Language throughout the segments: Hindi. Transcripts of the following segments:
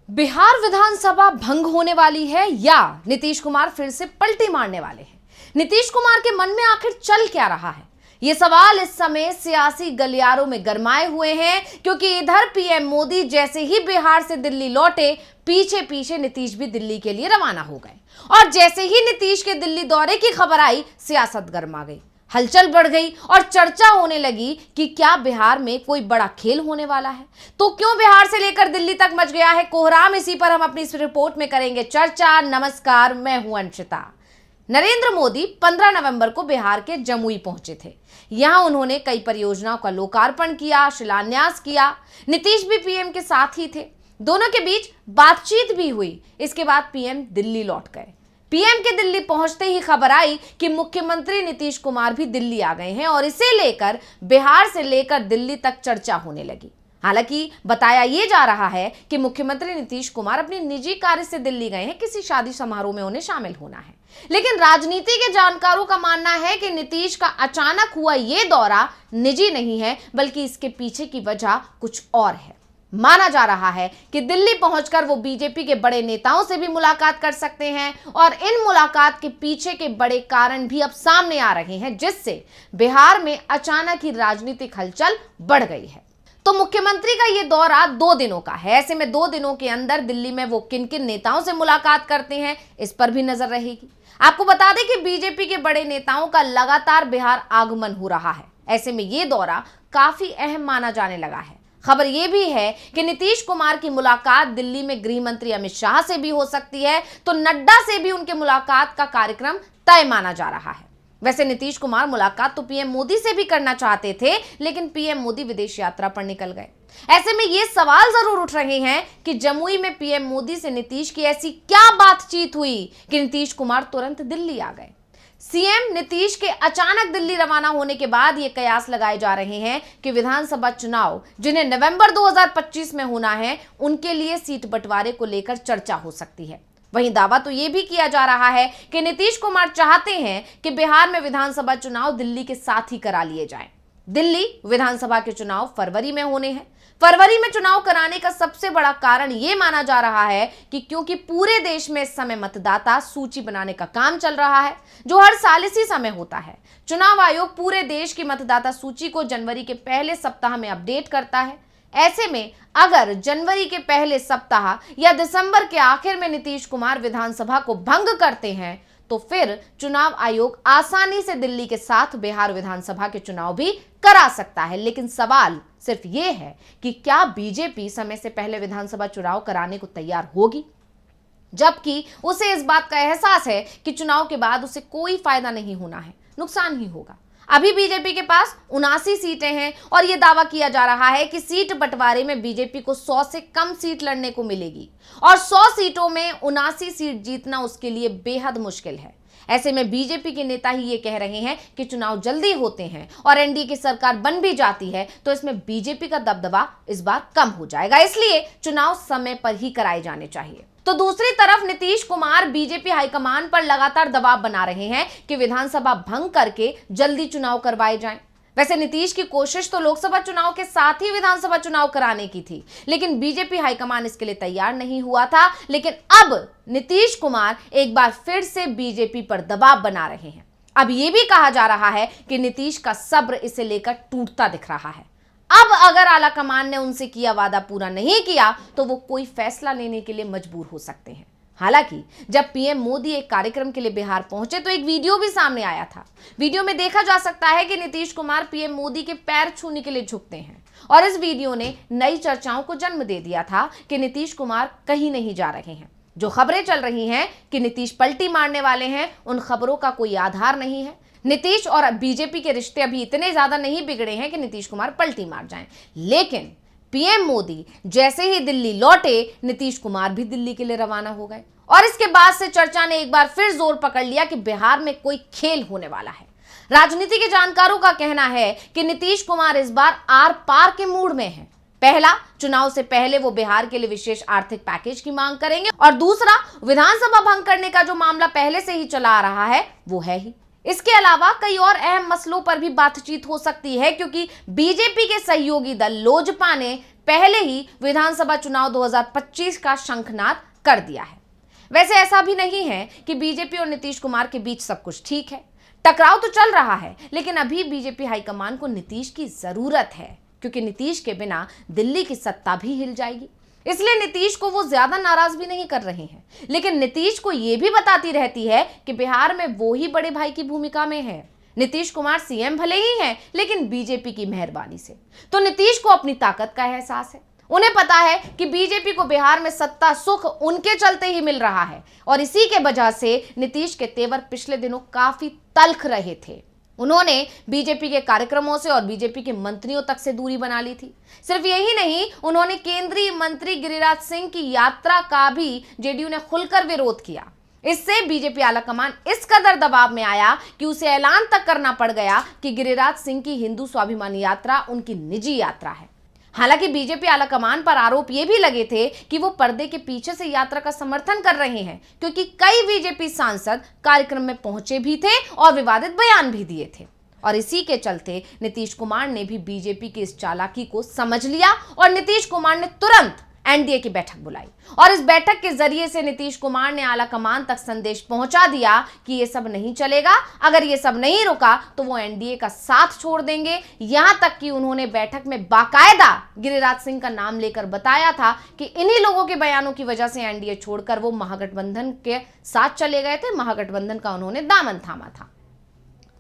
बिहार विधानसभा भंग होने वाली है या नीतीश कुमार फिर से पलटी मारने वाले हैं? नीतीश कुमार के मन में आखिर चल क्या रहा है? ये सवाल इस समय सियासी गलियारों में गरमाए हुए हैं, क्योंकि इधर पीएम मोदी जैसे ही बिहार से दिल्ली लौटे, पीछे पीछे नीतीश भी दिल्ली के लिए रवाना हो गए। और जैसे ही नीतीश के दिल्ली दौरे की खबर आई, सियासत गरमा गई, हलचल बढ़ गई और चर्चा होने लगी कि क्या बिहार में कोई बड़ा खेल होने वाला है। तो क्यों बिहार से लेकर दिल्ली तक मच गया है कोहराम, इसी पर हम अपनी इस रिपोर्ट में करेंगे चर्चा। नमस्कार, मैं हूं अंशिता। नरेंद्र मोदी 15 नवंबर को बिहार के जमुई पहुंचे थे। यहां उन्होंने कई परियोजनाओं का लोकार्पण किया, शिलान्यास किया। नीतीश भी पीएम के साथ ही थे, दोनों के बीच बातचीत भी हुई। इसके बाद पीएम दिल्ली लौट गए। पीएम के दिल्ली पहुंचते ही खबर आई कि मुख्यमंत्री नीतीश कुमार भी दिल्ली आ गए हैं और इसे लेकर बिहार से लेकर दिल्ली तक चर्चा होने लगी। हालांकि बताया यह जा रहा है कि मुख्यमंत्री नीतीश कुमार अपनी निजी कार्य से दिल्ली गए हैं, किसी शादी समारोह में उन्हें शामिल होना है। लेकिन राजनीति के जानकारों का मानना है कि नीतीश का अचानक हुआ यह दौरा निजी नहीं है, बल्कि इसके पीछे की वजह कुछ और है। माना जा रहा है कि दिल्ली पहुंचकर वो बीजेपी के बड़े नेताओं से भी मुलाकात कर सकते हैं और इन मुलाकात के पीछे के बड़े कारण भी अब सामने आ रहे हैं, जिससे बिहार में अचानक ही राजनीतिक हलचल बढ़ गई है। तो मुख्यमंत्री का ये दौरा 2 दिनों का है। ऐसे में 2 दिनों के अंदर दिल्ली में वो किन किन नेताओं से मुलाकात करते हैं, इस पर भी नजर रहेगी। आपको बता दें कि बीजेपी के बड़े नेताओं का लगातार बिहार आगमन हो रहा है। ऐसे में ये दौरा काफी अहम माना जाने लगा है। खबर यह भी है कि नीतीश कुमार की मुलाकात दिल्ली में गृह मंत्री अमित शाह से भी हो सकती है, तो नड्डा से भी उनके मुलाकात का कार्यक्रम तय माना जा रहा है। वैसे नीतीश कुमार मुलाकात तो पीएम मोदी से भी करना चाहते थे, लेकिन पीएम मोदी विदेश यात्रा पर निकल गए। ऐसे में ये सवाल जरूर उठ रहे हैं कि जमुई में पीएम मोदी से नीतीश की ऐसी क्या बातचीत हुई कि नीतीश कुमार तुरंत दिल्ली आ गए। सीएम नीतीश के अचानक दिल्ली रवाना होने के बाद ये कयास लगाए जा रहे हैं कि विधानसभा चुनाव जिन्हें नवंबर 2025 में होना है, उनके लिए सीट बंटवारे को लेकर चर्चा हो सकती है। वहीं दावा तो यह भी किया जा रहा है कि नीतीश कुमार चाहते हैं कि बिहार में विधानसभा चुनाव दिल्ली के साथ ही करा लिए जाएं। दिल्ली विधानसभा के चुनाव फरवरी में होने हैं। फरवरी में चुनाव कराने का सबसे बड़ा कारण यह माना जा रहा है कि क्योंकि पूरे देश में इस समय मतदाता सूची बनाने का काम चल रहा है, जो हर साल इसी समय होता है। चुनाव आयोग पूरे देश की मतदाता सूची को जनवरी के पहले सप्ताह में अपडेट करता है। ऐसे में अगर जनवरी के पहले सप्ताह या दिसंबर के आखिर में नीतीश कुमार विधानसभा को भंग करते हैं, तो फिर चुनाव आयोग आसानी से दिल्ली के साथ बिहार विधानसभा के चुनाव भी करा सकता है। लेकिन सवाल सिर्फ ये है कि क्या बीजेपी समय से पहले विधानसभा चुनाव कराने को तैयार होगी, जबकि उसे इस बात का एहसास है कि चुनाव के बाद उसे कोई फायदा नहीं होना है, नुकसान ही होगा। अभी बीजेपी के पास 79 सीटें हैं और यह दावा किया जा रहा है कि सीट बंटवारे में बीजेपी को 100 से कम सीट लड़ने को मिलेगी और 100 सीटों में 79 सीट जीतना उसके लिए बेहद मुश्किल है। ऐसे में बीजेपी के नेता ही ये कह रहे हैं कि चुनाव जल्दी होते हैं और एनडीए की सरकार बन भी जाती है तो इसमें बीजेपी का दबदबा इस बार कम हो जाएगा, इसलिए चुनाव समय पर ही कराए जाने चाहिए। तो दूसरी तरफ नीतीश कुमार बीजेपी हाईकमान पर लगातार दबाव बना रहे हैं कि विधानसभा भंग करके जल्दी चुनाव करवाए जाएं। वैसे नीतीश की कोशिश तो लोकसभा चुनाव के साथ ही विधानसभा चुनाव कराने की थी, लेकिन बीजेपी हाईकमान इसके लिए तैयार नहीं हुआ था। लेकिन अब नीतीश कुमार एक बार फिर से बीजेपी पर दबाव बना रहे हैं। अब यह भी कहा जा रहा है कि नीतीश का सब्र इसे लेकर टूटता दिख रहा है। अब अगर आलाकमान ने उनसे किया वादा पूरा नहीं किया तो वो कोई फैसला लेने के लिए मजबूर हो सकते हैं। हालांकि जब पीएम मोदी एक कार्यक्रम के लिए बिहार पहुंचे तो एक वीडियो भी सामने आया था। वीडियो में देखा जा सकता है कि नीतीश कुमार पीएम मोदी के पैर छूने के लिए झुकते हैं और इस वीडियो ने नई चर्चाओं को जन्म दे दिया था कि नीतीश कुमार कहीं नहीं जा रहे हैं। जो खबरें चल रही हैं कि नीतीश पलटी मारने वाले हैं, उन खबरों का कोई आधार नहीं है। नीतीश और बीजेपी के रिश्ते अभी इतने ज्यादा नहीं बिगड़े हैं कि नीतीश कुमार पलटी मार जाएं। लेकिन पीएम मोदी जैसे ही दिल्ली लौटे, नीतीश कुमार भी दिल्ली के लिए रवाना हो गए और इसके बाद से चर्चा ने एक बार फिर जोर पकड़ लिया कि बिहार में कोई खेल होने वाला है। राजनीति के जानकारों का कहना है कि नीतीश कुमार इस बार आर पार के मूड में हैं। पहला, चुनाव से पहले वो बिहार के लिए विशेष आर्थिक पैकेज की मांग करेंगे और दूसरा, विधानसभा भंग करने का जो मामला पहले से ही चला आ रहा है वो है ही। इसके अलावा कई और अहम मसलों पर भी बातचीत हो सकती है, क्योंकि बीजेपी के सहयोगी दल लोजपा ने पहले ही विधानसभा चुनाव 2025 का शंखनाद कर दिया है। वैसे ऐसा भी नहीं है कि बीजेपी और नीतीश कुमार के बीच सब कुछ ठीक है। टकराव तो चल रहा है, लेकिन अभी बीजेपी हाईकमान को नीतीश की जरूरत है, क्योंकि नीतीश के बिना दिल्ली की सत्ता भी हिल जाएगी। इसलिए नीतीश को वो ज्यादा नाराज भी नहीं कर रहे हैं, लेकिन नीतीश को ये भी बताती रहती है कि बिहार में वो ही बड़े भाई की भूमिका में है। नीतीश कुमार सीएम भले ही हैं, लेकिन बीजेपी की मेहरबानी से। तो नीतीश को अपनी ताकत का एहसास है। उन्हें पता है कि बीजेपी को बिहार में सत्ता सुख उनके चलते ही मिल रहा है, और इसी के वजह से नीतीश के तेवर पिछले दिनों काफी तल्ख रहे थे। उन्होंने बीजेपी के कार्यक्रमों से और बीजेपी के मंत्रियों तक से दूरी बना ली थी। सिर्फ यही नहीं, उन्होंने केंद्रीय मंत्री गिरिराज सिंह की यात्रा का भी जेडीयू ने खुलकर विरोध किया। इससे बीजेपी आलाकमान इस कदर दबाव में आया कि उसे ऐलान तक करना पड़ गया कि गिरिराज सिंह की हिंदू स्वाभिमान यात्रा उनकी निजी यात्रा है। हालांकि बीजेपी आलाकमान पर आरोप ये भी लगे थे कि वो पर्दे के पीछे से यात्रा का समर्थन कर रहे हैं, क्योंकि कई बीजेपी सांसद कार्यक्रम में पहुंचे भी थे और विवादित बयान भी दिए थे। और इसी के चलते नीतीश कुमार ने भी बीजेपी की इस चालाकी को समझ लिया और नीतीश कुमार ने तुरंत एनडीए की बैठक बुलाई, और इस बैठक के जरिए से नीतीश कुमार ने आलाकमान तक संदेश पहुंचा दिया कि ये सब नहीं चलेगा। अगर ये सब नहीं रुका तो वो एनडीए का साथ छोड़ देंगे। यहां तक कि उन्होंने बैठक में बाकायदा गिरिराज सिंह का नाम लेकर बताया था कि इन्हीं लोगों के बयानों की वजह से एनडीए छोड़कर वो महागठबंधन के साथ चले गए थे। महागठबंधन का उन्होंने दामन थामा था।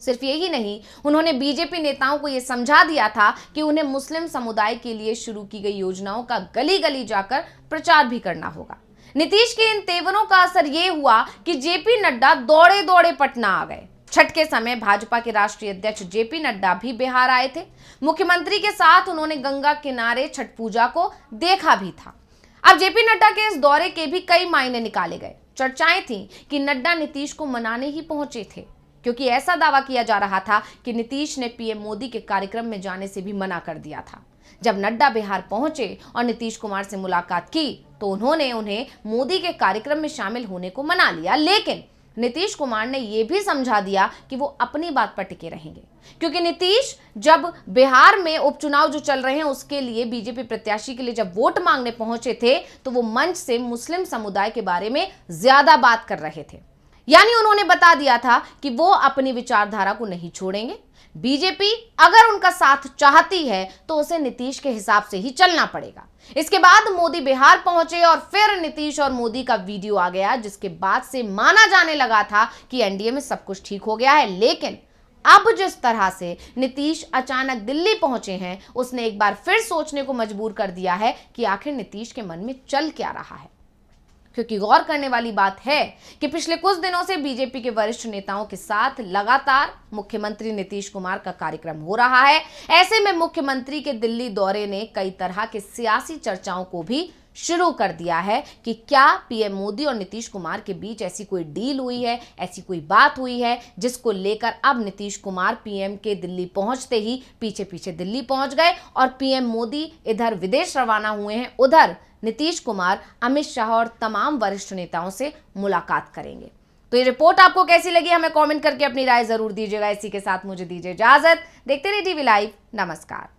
सिर्फ यही नहीं, उन्होंने बीजेपी नेताओं को यह समझा दिया था कि उन्हें मुस्लिम समुदाय के लिए शुरू की गई योजनाओं का गली गली जाकर प्रचार भी करना होगा। नीतीश के इन तेवरों का असर यह हुआ कि जेपी नड्डा दौड़े दौड़े पटना आ गए। छठ के समय भाजपा के राष्ट्रीय अध्यक्ष जेपी नड्डा भी बिहार आए थे। मुख्यमंत्री के साथ उन्होंने गंगा किनारे छठ पूजा को देखा भी था। अब जेपी नड्डा के इस दौरे के भी कई मायने निकाले गए। चर्चाएं थी कि नड्डा नीतीश को मनाने ही पहुंचे थे, क्योंकि ऐसा दावा किया जा रहा था कि नीतीश ने पीएम मोदी के कार्यक्रम में जाने से भी मना कर दिया था। जब नड्डा बिहार पहुंचे और नीतीश कुमार से मुलाकात की तो उन्होंने उन्हें मोदी के कार्यक्रम में शामिल होने को मना लिया, लेकिन नीतीश कुमार ने यह भी समझा दिया कि वो अपनी बात पर टिके रहेंगे, क्योंकि नीतीश जब बिहार में उपचुनाव जो चल रहे हैं उसके लिए बीजेपी प्रत्याशी के लिए जब वोट मांगने पहुंचे थे तो वो मंच से मुस्लिम समुदाय के बारे में ज्यादा बात कर रहे थे। यानी उन्होंने बता दिया था कि वो अपनी विचारधारा को नहीं छोड़ेंगे। बीजेपी अगर उनका साथ चाहती है तो उसे नीतीश के हिसाब से ही चलना पड़ेगा। इसके बाद मोदी बिहार पहुंचे और फिर नीतीश और मोदी का वीडियो आ गया, जिसके बाद से माना जाने लगा था कि एनडीए में सब कुछ ठीक हो गया है। लेकिन अब जिस तरह से नीतीश अचानक दिल्ली पहुंचे हैं, उसने एक बार फिर सोचने को मजबूर कर दिया है कि आखिर नीतीश के मन में चल क्या रहा है। क्योंकि गौर करने वाली बात है कि पिछले कुछ दिनों से बीजेपी के वरिष्ठ नेताओं के साथ लगातार मुख्यमंत्री नीतीश कुमार का कार्यक्रम हो रहा है। ऐसे में मुख्यमंत्री के दिल्ली दौरे ने कई तरह के सियासी चर्चाओं को भी शुरू कर दिया है कि क्या पीएम मोदी और नीतीश कुमार के बीच ऐसी कोई डील हुई है, ऐसी कोई बात हुई है जिसको लेकर अब नीतीश कुमार पीएम के दिल्ली पहुंचते ही पीछे पीछे दिल्ली पहुंच गए और पीएम मोदी इधर विदेश रवाना हुए हैं, उधर नीतीश कुमार अमित शाह और तमाम वरिष्ठ नेताओं से मुलाकात करेंगे। तो ये रिपोर्ट आपको कैसी लगी, हमें कमेंट करके अपनी राय जरूर दीजिएगा। इसी के साथ मुझे दीजिए इजाजत। देखते रहिए टीवी लाइव। नमस्कार।